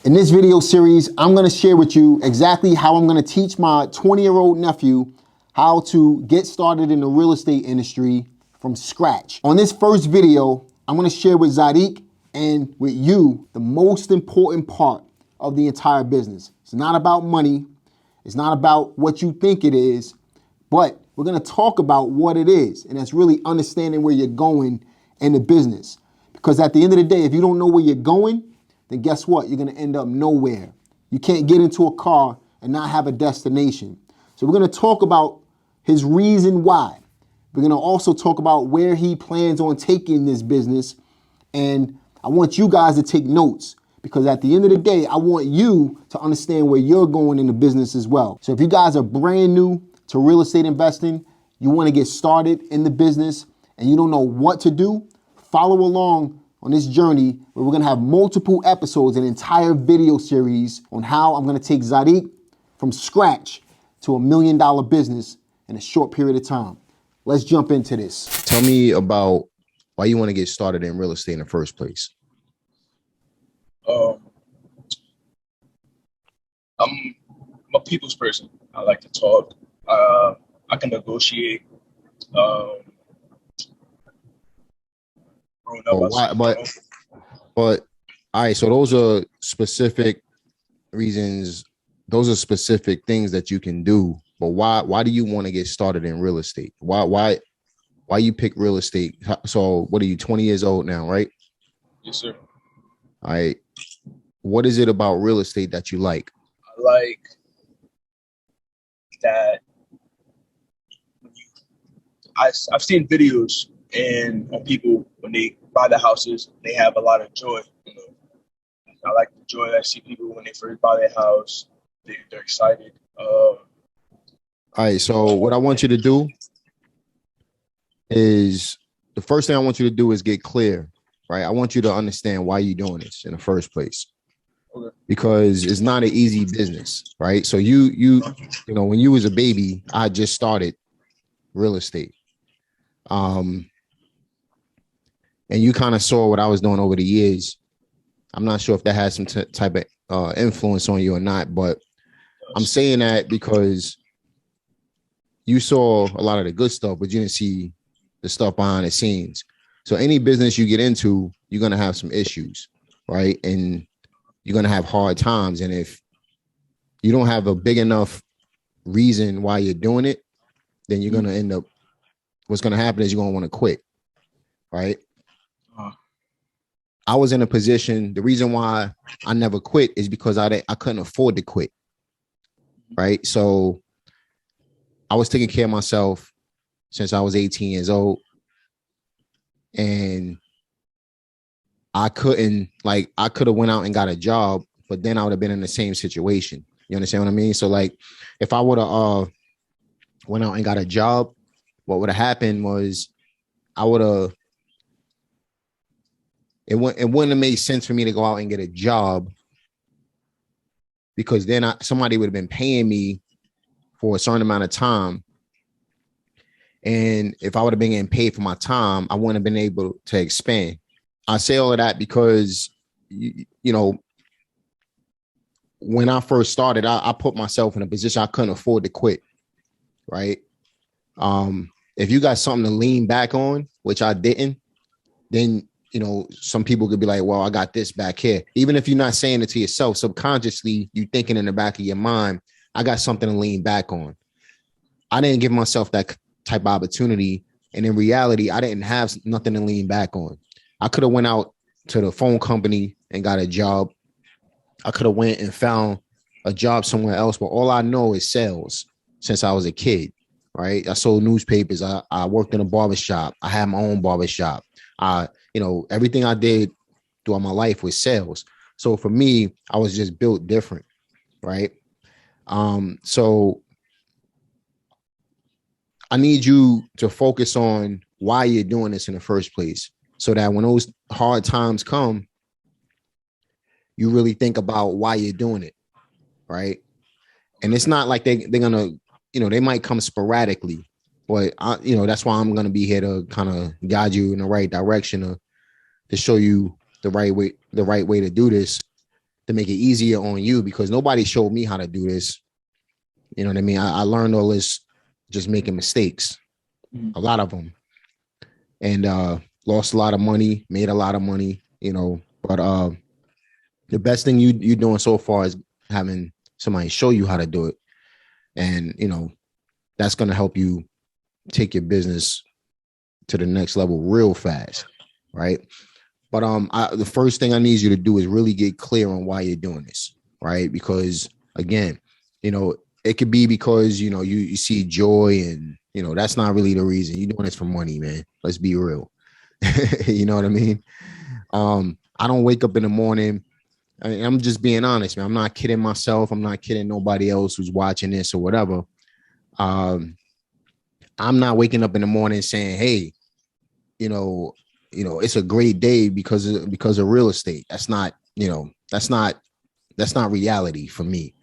In this video series, I'm gonna share with you exactly how I'm gonna teach my 20-year-old nephew how to get started in the real estate industry from scratch. On this first video, I'm gonna share with Zadik and with you the most important part of the entire business. It's not about money. It's not about what you think it is, but we're gonna talk about what it is, and that's really understanding where you're going in the business. Because at the end of the day, if you don't know where you're going, then guess what? You're gonna end up nowhere. You can't get into a car and not have a destination. So we're gonna talk about his reason why. We're gonna also talk about where he plans on taking this business. And I want you guys to take notes, because at the end of the day, I want you to understand where you're going in the business as well. So if you guys are brand new to real estate investing, you wanna get started in the business and you don't know what to do, follow along on this journey where we're gonna have multiple episodes, an entire video series on how I'm gonna take Zadik from scratch to $1 million business in a short period of time. Let's jump into this. Tell me about why you want to get started in real estate in the first place. I'm a people's person. I like to talk. I can negotiate. But all right, so those are specific reasons. Those are specific things that you can do. But why do you want to get started in real estate? Why you pick real estate? So what are you, 20 years old now, right? Yes, sir. All right. What is it about real estate that you like? I like that I've seen videos and on people when they buy the houses, they have a lot of joy. You know, I like the joy I see people when they first buy their house. They're excited. All right. So what I want you to do is, the first thing I want you to do is get clear, right? I want you to understand why you're doing this in the first place. Okay. Because it's not an easy business, right? So you know, when you was a baby, I just started real estate. And you kind of saw what I was doing over the years. I'm not sure if that has some type of influence on you or not, but I'm saying that because you saw a lot of the good stuff, but you didn't see the stuff behind the scenes. So any business you get into, you're going to have some issues, right? And you're going to have hard times. And if you don't have a big enough reason why you're doing it, then you're going to end up, what's going to happen is you're going to want to quit, right? I was in a position, the reason why I never quit is because I couldn't afford to quit, right? So I was taking care of myself since I was 18 years old. And I could have went out and got a job, but then I would have been in the same situation. You understand what I mean? So like, if I would have went out and got a job, what would have happened was it wouldn't have made sense for me to go out and get a job, because then somebody would have been paying me for a certain amount of time. And if I would have been getting paid for my time, I wouldn't have been able to expand. I say all of that because, you know, when I first started, I put myself in a position I couldn't afford to quit, right? If you got something to lean back on, which I didn't, then, you know, some people could be like, well, I got this back here. Even if you're not saying it to yourself, subconsciously, you thinking in the back of your mind, I got something to lean back on. I didn't give myself that type of opportunity. And in reality, I didn't have nothing to lean back on. I could have went out to the phone company and got a job. I could have went and found a job somewhere else, but all I know is sales since I was a kid, right? I sold newspapers. I worked in a barbershop. I had my own barbershop. You know, everything I did throughout my life was sales. So for me, I was just built different, right? So I need you to focus on why you're doing this in the first place, so that when those hard times come, you really think about why you're doing it, right? And it's not like they're gonna, you know, they might come sporadically, but you know, that's why I'm gonna be here to kind of guide you in the right direction, to show you the right way to do this. to make it easier on you, because nobody showed me how to do this. You know what I mean? I learned all this just making mistakes, a lot of them, and lost a lot of money, made a lot of money, you know. But the best thing you're doing so far is having somebody show you how to do it. And, you know, that's going to help you take your business to the next level real fast, right? But the first thing I need you to do is really get clear on why you're doing this, right? Because, again, you know, it could be because, you know, you see joy, and, you know, that's not really the reason. You're doing this for money, man. Let's be real. You know what I mean? I don't wake up in the morning. I'm just being honest, man. I'm not kidding myself. I'm not kidding nobody else who's watching this or whatever. I'm not waking up in the morning saying, hey, you know, it's a great day because of real estate. That's not reality for me.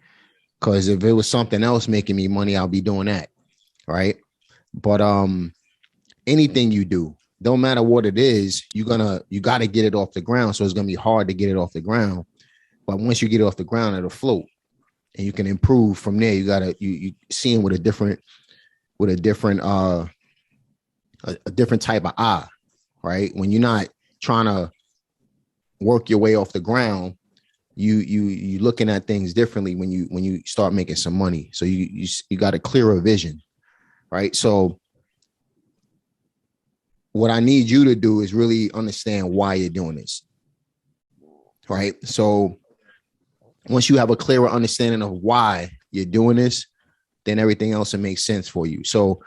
Because if it was something else making me money, I'll be doing that, right? But anything you do, don't matter what it is, you got to get it off the ground. So it's gonna be hard to get it off the ground. But once you get it off the ground, it'll float, and you can improve from there. You seeing with a different type of eye, right? When you're not trying to work your way off the ground, you looking at things differently when you start making some money. So you got a clearer vision, right? So what I need you to do is really understand why you're doing this, right? So once you have a clearer understanding of why you're doing this, then everything else will make sense for you. So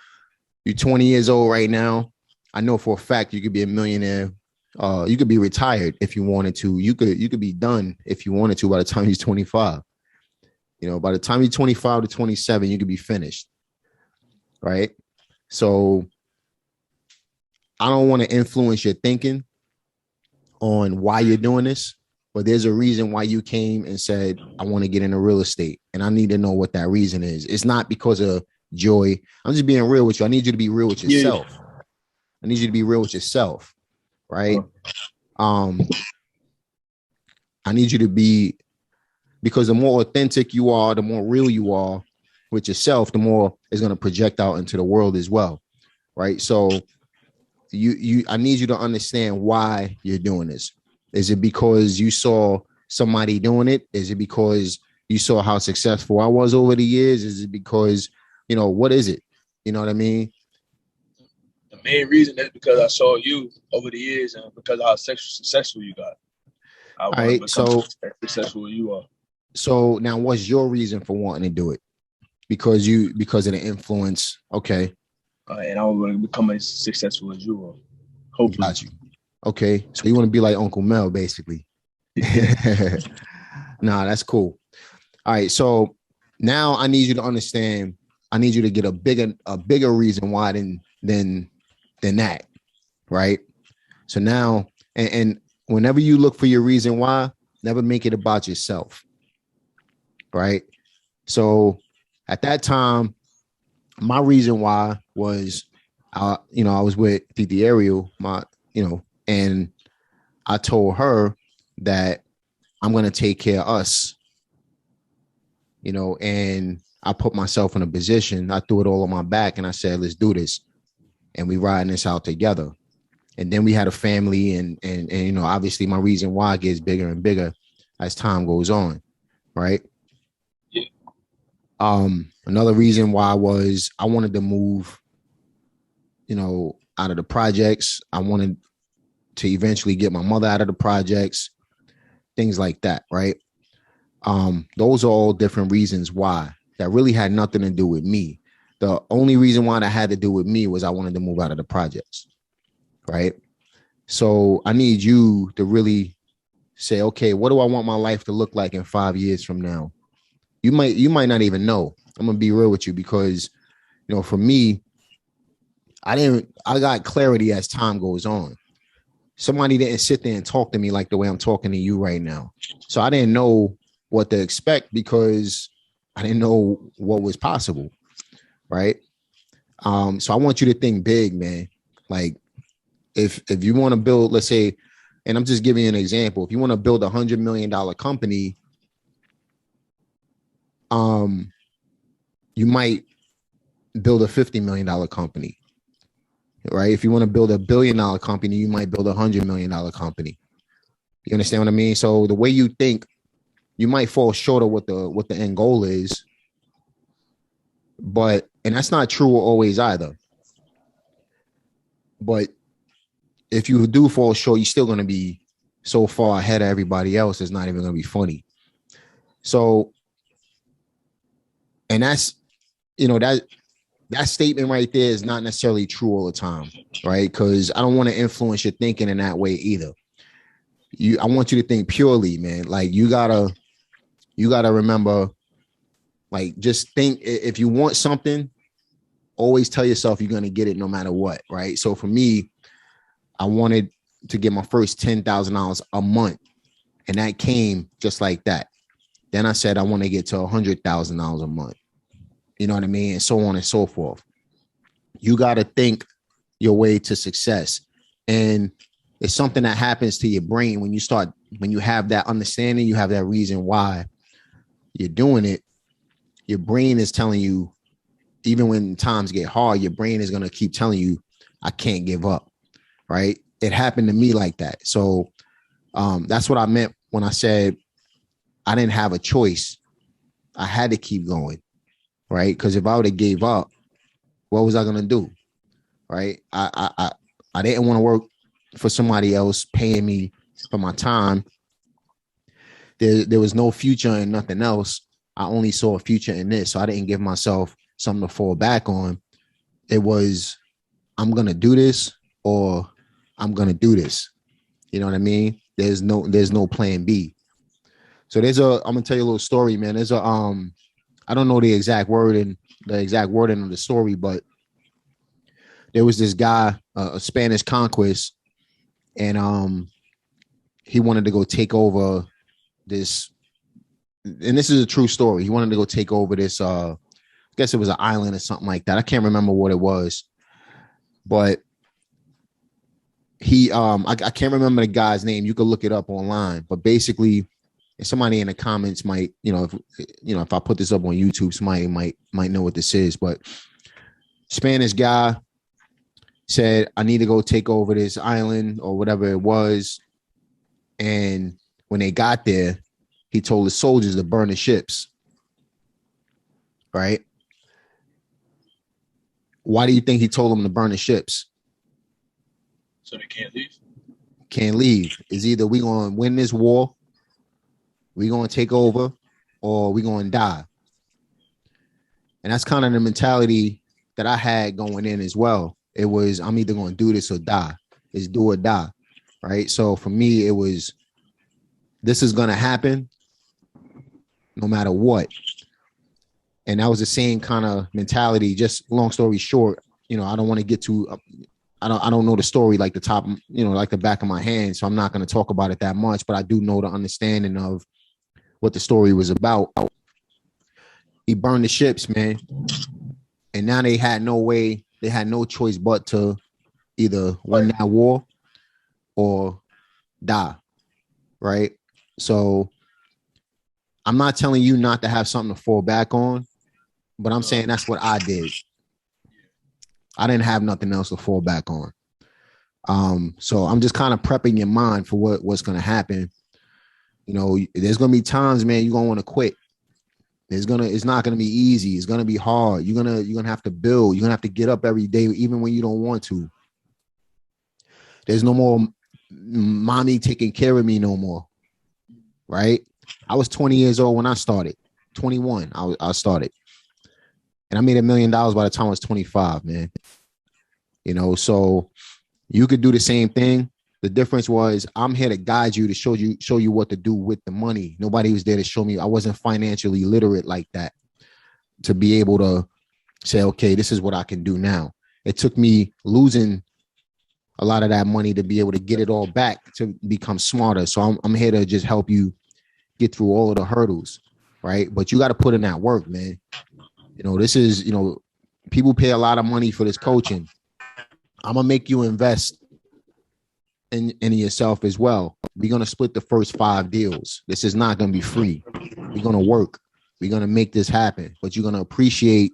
you're 20 years old right now. I know for a fact you could be a millionaire. You could be retired if you wanted to. You could be done if you wanted to by the time you're 25. You know, by the time you're 25 to 27, you could be finished, right? So I don't want to influence your thinking on why you're doing this, but there's a reason why you came and said, I want to get into real estate, and I need to know what that reason is. It's not because of joy. I'm just being real with you. I need you to be real with yourself. Yeah. I need you to be real with yourself, right? I need you to be, because the more authentic you are, the more real you are with yourself, the more it's going to project out into the world as well, right? So I need you to understand why you're doing this. Is it because you saw somebody doing it? Is it because you saw how successful I was over the years? Is it because, you know, what is it? You know what I mean? The main reason is because I saw you over the years, and because of how successful you got. I want to become successful as you are. So now what's your reason for wanting to do it? Because of the influence. Okay. And I want to become as successful as you are. Hopefully. Got you. Okay. So you want to be like Uncle Mel, basically. Nah, that's cool. All right. So now I need you to understand. I need you to get a bigger reason why than that. Right. So now, and whenever you look for your reason why, never make it about yourself. Right. So at that time, my reason why was, I was with Titi Ariel, and I told her that I'm going to take care of us, and I put myself in a position. I threw it all on my back and I said, let's do this. And we riding this out together. And then we had a family, and obviously my reason why gets bigger and bigger as time goes on. Right. Yeah. Another reason why was I wanted to move, out of the projects. I wanted to eventually get my mother out of the projects, things like that. Right. Those are all different reasons why that really had nothing to do with me. The only reason why that had to do with me was I wanted to move out of the projects. Right. So I need you to really say, okay, what do I want my life to look like in 5 years from now? You might not even know. I'm going to be real with you because, for me, I got clarity as time goes on. Somebody didn't sit there and talk to me like the way I'm talking to you right now. So I didn't know what to expect because I didn't know what was possible. Right. So I want you to think big, man. Like if you want to build, let's say, and I'm just giving you an example. If you want to build $100 million company, you might build a $50 million company, right? If you want to build $1 billion company, you might build $100 million company. You understand what I mean? So the way you think, you might fall short of what the end goal is, and that's not true always either. But if you do fall short, you're still going to be so far ahead of everybody else, it's not even going to be funny. So, and that's, that statement right there is not necessarily true all the time, right? Because I don't want to influence your thinking in that way either. I want you to think purely, man. Like you gotta remember, like just think, if you want something, always tell yourself you're going to get it no matter what, right? So for me, I wanted to get my first $10,000 a month, and that came just like that. Then I said I want to get to $100,000 a month. You know what I mean? And so on and so forth. You got to think your way to success. And it's something that happens to your brain when you have that understanding, you have that reason why you're doing it. Your brain is telling you, even when times get hard, your brain is going to keep telling you, I can't give up. Right? It happened to me like that. So that's what I meant when I said I didn't have a choice. I had to keep going. Right? Because if I would have gave up, what was I going to do? Right? I didn't want to work for somebody else paying me for my time. There was no future in nothing else. I only saw a future in this. So I didn't give myself something to fall back on. It was, I'm going to do this or I'm going to do this. You know what I mean? There's no plan B. So I'm going to tell you a little story, man. I don't know the exact wording of the story, but there was this guy, a Spanish conquest, and he wanted to go take over this, and this is a true story. He wanted to go take over this, I guess it was an island or something like that. I can't remember what it was, but he, I can't remember the guy's name. You could look it up online, but basically, somebody in the comments might, if I put this up on YouTube, somebody might know what this is. But Spanish guy said, I need to go take over this island or whatever it was. And when they got there, he told the soldiers to burn the ships. Right? Why do you think he told them to burn the ships? So they can't leave? Can't leave. It's either we going to win this war, we going to take over, or we going to die. And that's kind of the mentality that I had going in as well. It was, I'm either going to do this or die. It's do or die, right? So for me, it was, this is going to happen no matter what. And that was the same kind of mentality. Just long story short, I don't want to get too, I don't know the story like the top, like the back of my hand. So I'm not going to talk about it that much, but I do know the understanding of what the story was about. He burned the ships, man. And now they had no choice but to either win that war or die. Right? So I'm not telling you not to have something to fall back on, but I'm saying that's what I did. I didn't have nothing else to fall back on. So I'm just kind of prepping your mind for what's going to happen. There's going to be times, man, you're going to want to quit. It's not going to be easy. It's going to be hard. You're going to have to build. You're going to have to get up every day, even when you don't want to. There's no more mommy taking care of me no more. Right? I was 20 years old when I started. 21, I started. And I made $1 million by the time I was 25, man. So you could do the same thing. The difference was I'm here to guide you, to show you what to do with the money. Nobody was there to show me. I wasn't financially literate like that to be able to say, okay, this is what I can do now. It took me losing a lot of that money to be able to get it all back to become smarter. So I'm here to just help you get through all of the hurdles, right? But you got to put in that work, man. This is, people pay a lot of money for this coaching. I'm going to make you invest in yourself as well. We're going to split the first 5 deals. This is not going to be free. We're going to work. We're going to make this happen, but you're going to appreciate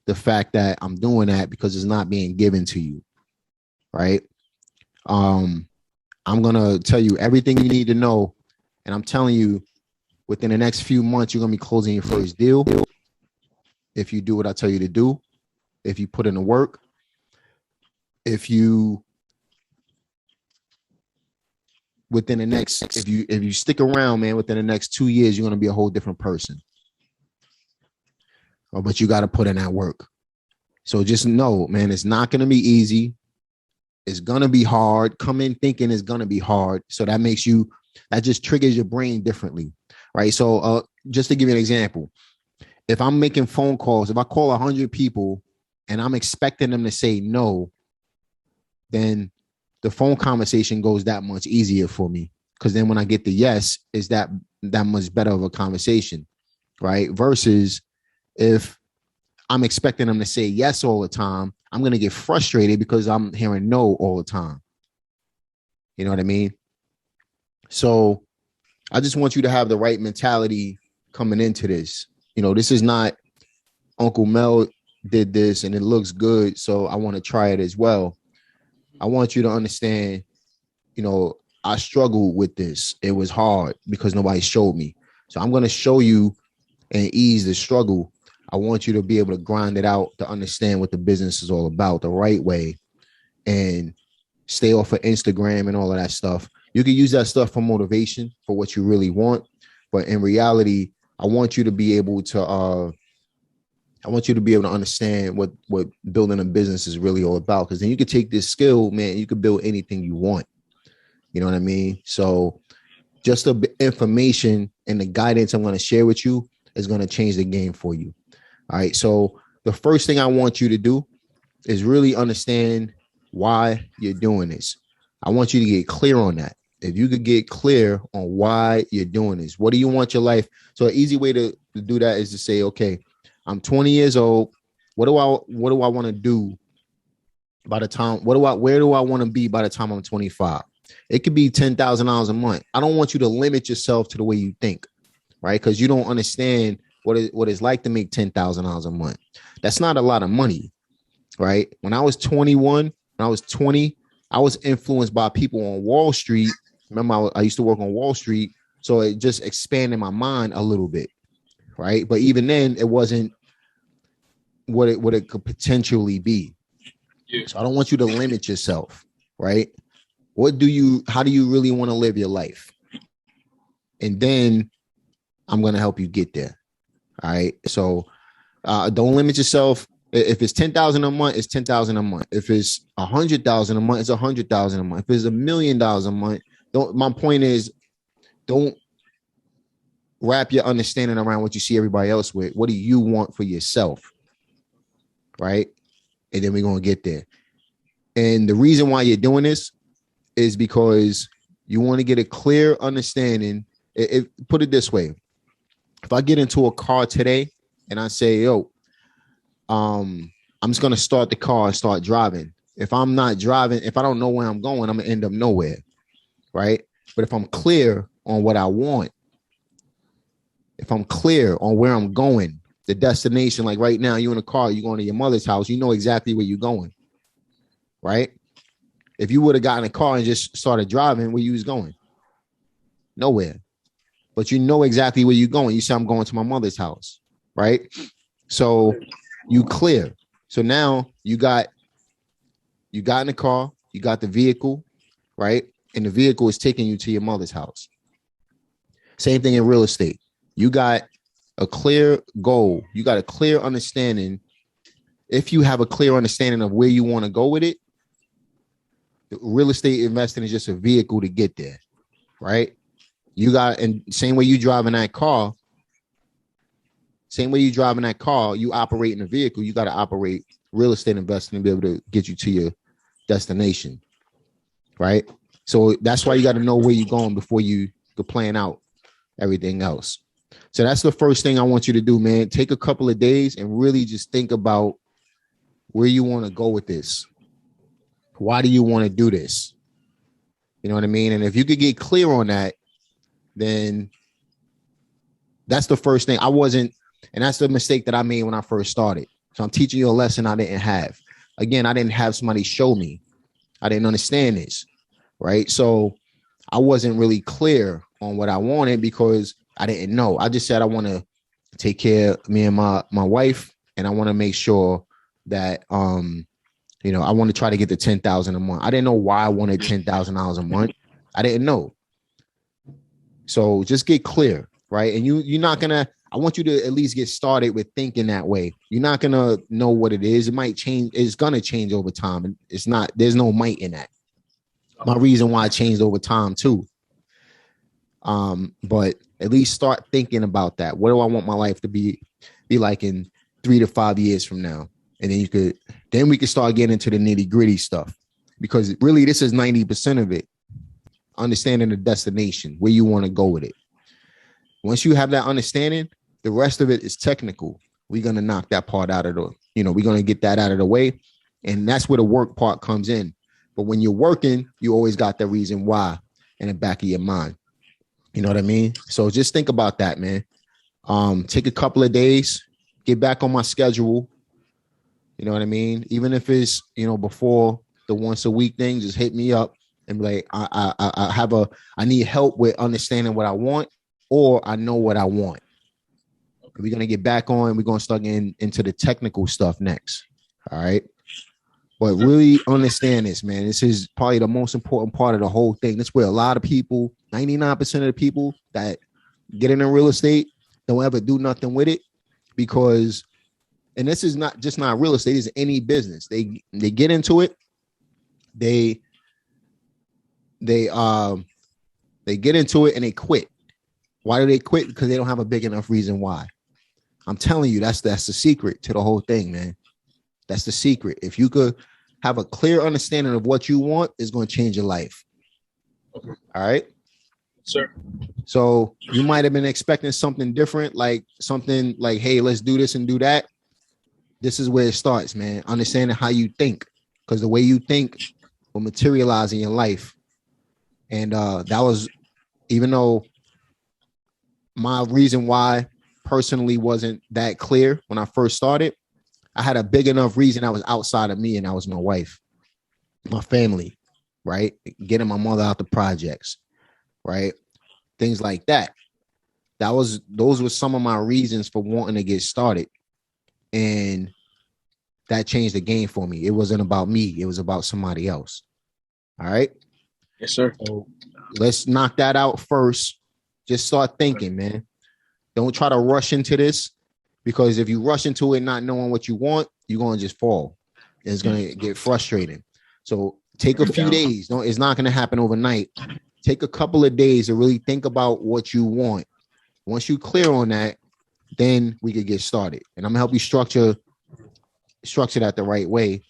the fact that I'm doing that because it's not being given to you. Right. I'm going to tell you everything you need to know. And I'm telling you, within the next few months, you're going to be closing your first deal. If you do what I tell you to do, if you put in the work, if you stick around, man, within the next 2 years, you're going to be a whole different person. But you got to put in that work. So just know, man, it's not going to be easy. It's going to be hard. Come in thinking it's going to be hard. So that just triggers your brain differently. Right. So just to give you an example, if I'm making phone calls, if I call 100 people and I'm expecting them to say no, then the phone conversation goes that much easier for me. Because then when I get the yes, is that much better of a conversation. Right. Versus if I'm expecting them to say yes all the time, I'm going to get frustrated because I'm hearing no all the time. You know what I mean? So I just want you to have the right mentality coming into this. You know, this is not Uncle Mel did this and it looks good, so I want to try it as well. I want you to understand, you know, I struggled with this. It was hard because nobody showed me. So I'm going to show you and ease the struggle. I want you to be able to grind it out to understand what the business is all about the right way and stay off of Instagram and all of that stuff. You can use that stuff for motivation for what you really want. But in reality, I want you to be able to understand what building a business is really all about. Because then you could take this skill, man, you could build anything you want. You know what I mean? So just the information and the guidance I'm going to share with you is going to change the game for you. All right. So the first thing I want you to do is really understand why you're doing this. I want you to get clear on that. If you could get clear on why you're doing this, what do you want your life? So an easy way to do that is to say, okay, I'm 20 years old. What do I want to do by the time, where do I want to be by the time I'm 25? It could be $10,000 a month. I don't want you to limit yourself to the way you think, right? Because you don't understand what it's like to make $10,000 a month. That's not a lot of money, right? When I was 21, when I was 20, I was influenced by people on Wall Street. Remember, I used to work on Wall Street. So it just expanded my mind a little bit, right? But even then, it wasn't what it could potentially be. Yeah. So I don't want you to limit yourself, right? How do you really want to live your life? And then I'm going to help you get there. All right. So don't limit yourself. If it's 10,000 a month, it's 10,000 a month. If it's 100,000 a month, it's 100,000 a month. If it's $1 million a month, my point is, don't wrap your understanding around what you see everybody else with. What do you want for yourself? Right. And then we're going to get there. And the reason why you're doing this is because you want to get a clear understanding. Put it this way. If I get into a car today and I say, yo, I'm just going to start the car and start driving. If I'm not driving, if I don't know where I'm going, I'm going to end up nowhere. Right. But if I'm clear on what I want, if I'm clear on where I'm going, the destination, like right now, you in a car, you're going to your mother's house, you know exactly where you're going. Right. If you would have gotten a car and just started driving, where you was going? Nowhere. But you know exactly where you're going. You say, I'm going to my mother's house. Right. So you clear. So now you got in the car, you got the vehicle, right? And the vehicle is taking you to your mother's house. Same thing in real estate. You got a clear goal. You got a clear understanding. If you have a clear understanding of where you want to go with it, real estate investing is just a vehicle to get there, right? And same way you drive in that car, you operate in a vehicle, you got to operate real estate investing to be able to get you to your destination, right? So that's why you got to know where you're going before you could plan out everything else. So that's the first thing I want you to do, man. Take a couple of days and really just think about where you want to go with this. Why do you want to do this? You know what I mean? And if you could get clear on that, then that's the first thing. I wasn't And that's the mistake that I made when I first started. So I'm teaching you a lesson I didn't have. Again, I didn't have somebody show me. I didn't understand this, right? So I wasn't really clear on what I wanted because I didn't know. I just said I want to take care of me and my wife, and I want to make sure that you know, I want to try to get to $10,000 a month. I didn't know why I wanted $10,000 a month. I didn't know. So just get clear, right? And you're not gonna. I want you to at least get started with thinking that way. You're not gonna know what it is. It might change. It's gonna change over time, and it's not. There's no might in that. My reason why it changed over time too. But at least start thinking about that. What do I want my life to be like in 3 to 5 years from now? And then we could start getting into the nitty gritty stuff, because really this is 90% of it. Understanding the destination, where you want to go with it. Once you have that understanding, the rest of it is technical. We're going to knock that part out of we're going to get that out of the way. And that's where the work part comes in. But when you're working, you always got the reason why in the back of your mind. You know what I mean? So just think about that, man. Take a couple of days, get back on my schedule. You know what I mean? Even if it's, before the once a week thing, just hit me up and be like, I need help with understanding what I want, or I know what I want. We're going to get back on. We're going to start getting into the technical stuff next. All right. But really understand this, man. This is probably the most important part of the whole thing. That's where a lot of people, 99% of the people that get into real estate don't ever do nothing with it, because, and this is not real estate, it's any business. They get into it. They get into it and they quit. Why do they quit? Because they don't have a big enough reason why. I'm telling you, that's the secret to the whole thing, man. That's the secret. If you could have a clear understanding of what you want, it's going to change your life. Okay. All right. Sir. So you might have been expecting something different, like something like, hey, let's do this and do that. This is where it starts, man. Understanding how you think, because the way you think will materialize in your life. And that was, even though my reason why personally wasn't that clear when I first started, I had a big enough reason that was outside of me, and that was my wife, my family, right? Getting my mother out the projects, right? Things like that. Those were some of my reasons for wanting to get started. And that changed the game for me. It wasn't about me. It was about somebody else. All right. Yes, sir. So let's knock that out first. Just start thinking, man. Don't try to rush into this, because if you rush into it not knowing what you want, you're going to just fall. It's going to get frustrating. So take a few days. No, it's not going to happen overnight. Take a couple of days to really think about what you want. Once you're clear on that, then we could get started. And I'm going to help you structure that the right way.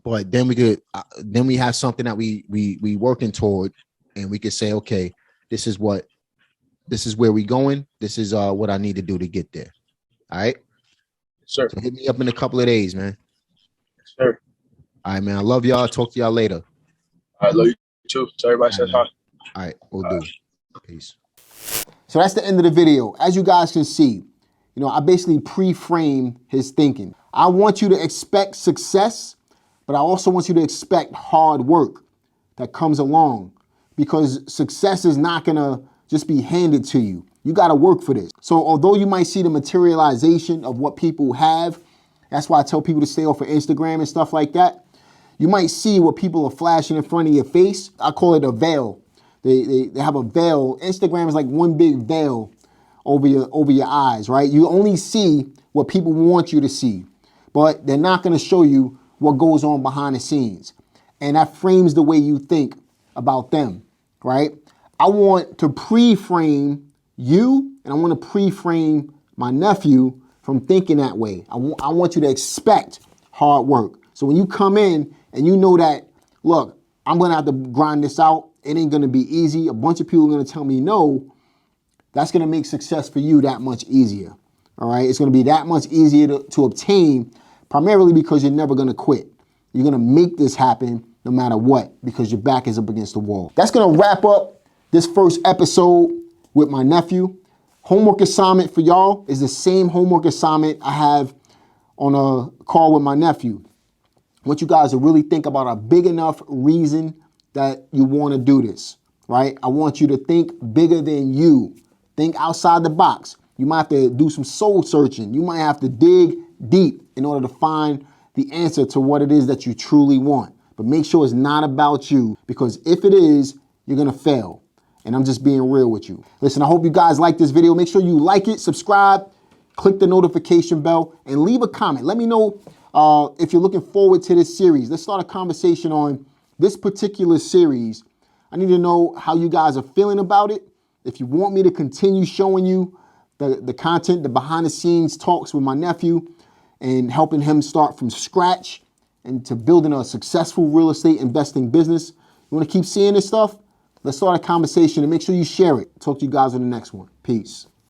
But then we have something that we working toward, and we could say, okay, this is where we going. This is what I need to do to get there. All right. Sir. So hit me up in a couple of days, man. Yes, sir. All right, man. I love y'all. Talk to y'all later. I love you too. So everybody says hi. All right. We'll do. Peace. So that's the end of the video. As you guys can see, I basically pre-frame his thinking. I want you to expect success, but I also want you to expect hard work that comes along, because success is not going to just be handed to you. You got to work for this. So although you might see the materialization of what people have, that's why I tell people to stay off of Instagram and stuff like that. You might see what people are flashing in front of your face. I call it a veil. They have a veil. Instagram is like one big veil over your eyes, right? You only see what people want you to see, but they're not going to show you what goes on behind the scenes. And that frames the way you think about them, right? I want to pre-frame you, and I want to pre-frame my nephew from thinking that way. I want you to expect hard work. So when you come in and you know that, look, I'm going to have to grind this out. It ain't going to be easy. A bunch of people are going to tell me no. That's going to make success for you that much easier. All right. It's going to be that much easier to obtain, primarily because you're never going to quit. You're going to make this happen no matter what, because your back is up against the wall. That's going to wrap up this first episode with my nephew. Homework assignment for y'all is the same homework assignment I have on a call with my nephew. I want you guys to really think about a big enough reason that you want to do this, right? I want you to think bigger than you. Think outside the box. You might have to do some soul searching. You might have to dig deep in order to find the answer to what it is that you truly want. But make sure it's not about you, because if it is, you're going to fail. And I'm just being real with you. Listen, I hope you guys like this video. Make sure you like it, subscribe, click the notification bell, and leave a comment. Let me know if you're looking forward to this series. Let's start a conversation on this particular series. I need to know how you guys are feeling about it. If you want me to continue showing you the content, the behind the scenes talks with my nephew and helping him start from scratch and to building a successful real estate investing business. You want to keep seeing this stuff? Let's start a conversation and make sure you share it. Talk to you guys on the next one. Peace.